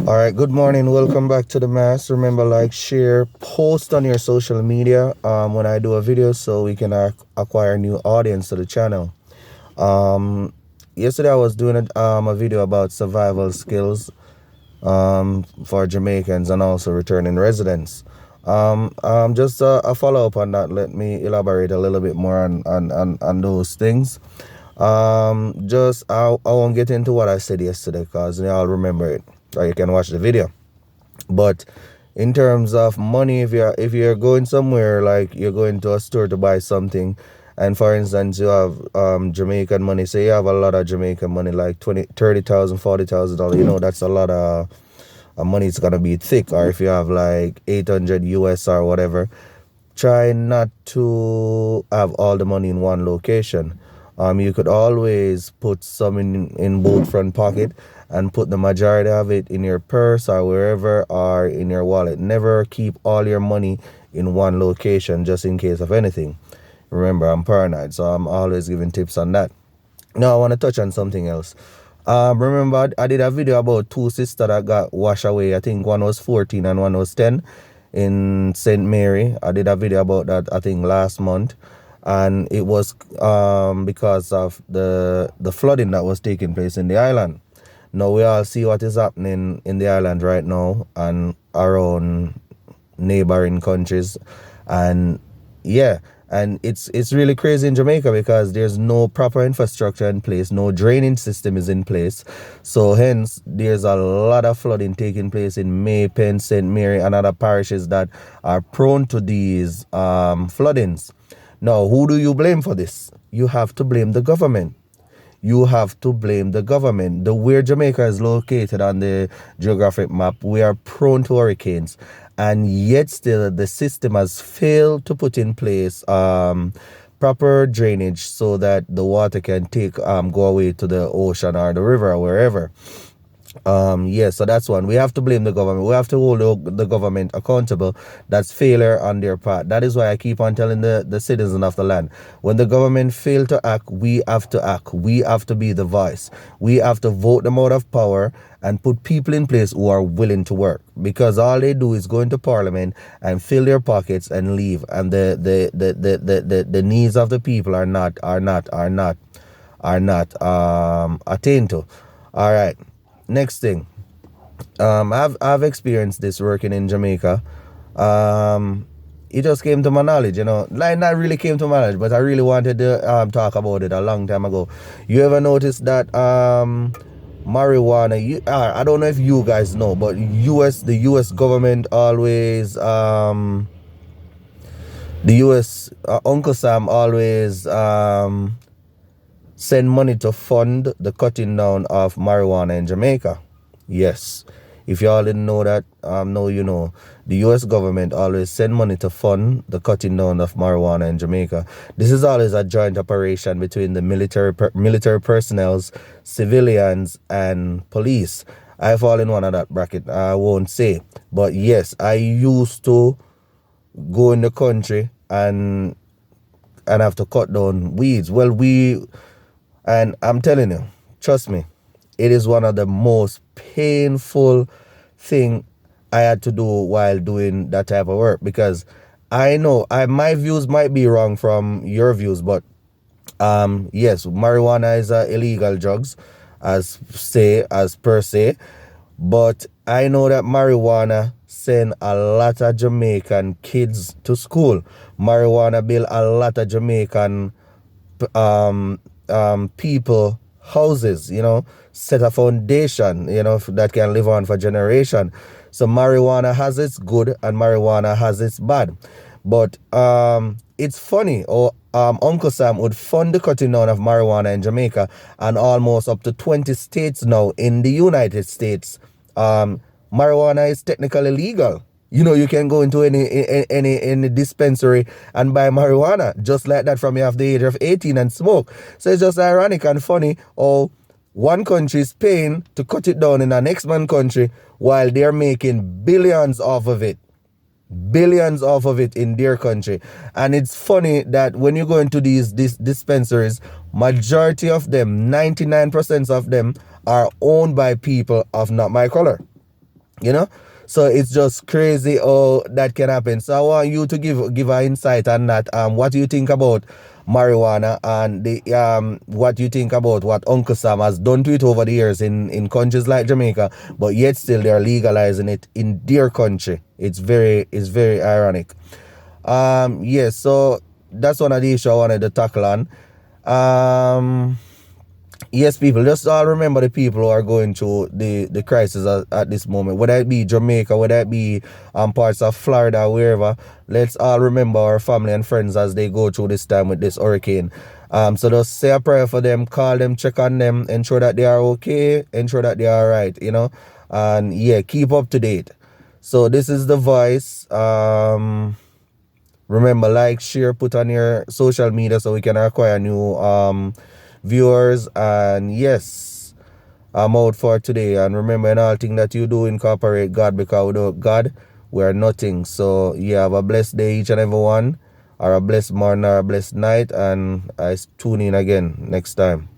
All right, good morning. Welcome back to the mass. Remember, like, share, post on your social media when I do a video so we can acquire new audience to the channel. Yesterday I was doing a video about survival skills for Jamaicans and also returning residents. Just a follow up on that. Let me elaborate a little bit more on those things. I won't get into what I said yesterday because y'all remember it, or you can watch the video. But in terms of money, if you're going somewhere, like you're going to a store to buy something, and for instance you have Jamaican money, say you have a lot of Jamaican money, like 20, 30,000, $40,000, that's a lot of money. It's gonna be thick. Or if you have like 800 US or whatever, try not to have all the money in one location. You could always put some in both front pocket and put the majority of it in your purse or wherever, or in your wallet. Never keep all your money in one location just in case of anything. Remember, I'm paranoid, so I'm always giving tips on that. Now I want to touch on something else. Remember, I did a video about two sisters that got washed away. I think one was 14 and one was 10 in St. Mary. I did a video about that, I think, last month. And it was because of the flooding that was taking place in the island. Now we all see what is happening in the island right now and around neighboring countries. And yeah, and it's really crazy in Jamaica because there's no proper infrastructure in place, no drainage system is in place. So hence there's a lot of flooding taking place in Maypen, St. Mary, and other parishes that are prone to these floodings. Now, who do you blame for this? You have to blame the government. You have to blame the government. The where Jamaica is located on the geographic map, we are prone to hurricanes, and yet still the system has failed to put in place proper drainage so that the water can go away to the ocean or the river or wherever. So that's one. We have to blame the government. We have to hold the government accountable. That's failure on their part. That is why I keep on telling the citizens of the land, when the government fail to act, we have to act. We have to be the voice. We have to vote them out of power and put people in place who are willing to work, because all they do is go into parliament and fill their pockets and leave, and the needs of the people are not attained to. All right. Next thing, I've experienced this working in Jamaica. It just came to my knowledge, like not really came to my knowledge, but I really wanted to talk about it a long time ago. You ever notice that marijuana? I don't know if you guys know, but the U.S. government always the U.S. Uncle Sam always send money to fund the cutting down of marijuana in Jamaica. Yes. If y'all didn't know that, now you know. The U.S. government always send money to fund the cutting down of marijuana in Jamaica. This is always a joint operation between the military personnel, civilians, and police. I fall in one of that bracket, I won't say. But yes, I used to go in the country and have to cut down weeds. And I'm telling you, trust me, it is one of the most painful thing I had to do while doing that type of work, because I know my views might be wrong from your views, but yes, marijuana is illegal drugs as per se, but I know that marijuana send a lot of Jamaican kids to school. Marijuana build a lot of Jamaican people houses, set a foundation, that can live on for generation. So marijuana has its good and marijuana has its bad. But it's funny, Uncle Sam would fund the cutting down of marijuana in Jamaica, and almost up to 20 states now in the United States, marijuana is technically legal. You can go into any dispensary and buy marijuana just like that from you have the age of 18 and smoke. So it's just ironic and funny how one country is paying to cut it down in the next man country while they're making billions off of it. Billions off of it in their country. And it's funny that when you go into these dispensaries, majority of them, 99% of them, are owned by people of not my color. you know. So it's just crazy how that can happen. So I want you to give an insight on that. What do you think about marijuana, and the what you think about what Uncle Sam has done to it over the years in countries like Jamaica, but yet still they're legalizing it in their country. It's very ironic. Yes, so that's one of the issues I wanted to tackle on. Yes, people, just all remember the people who are going through the crisis at this moment, whether it be Jamaica, whether it be parts of Florida, wherever. Let's all remember our family and friends as they go through this time with this hurricane. So just say a prayer for them, call them, check on them, ensure that they are okay, ensure that they are right, and yeah, keep up to date. So this is the voice. Remember, like, share, put on your social media so we can acquire new viewers. And yes, I'm out for today. And remember, in all things that you do, incorporate God, because without God, we're nothing. So yeah, have a blessed day, each and every one, or a blessed morning, or a blessed night, and I tune in again next time.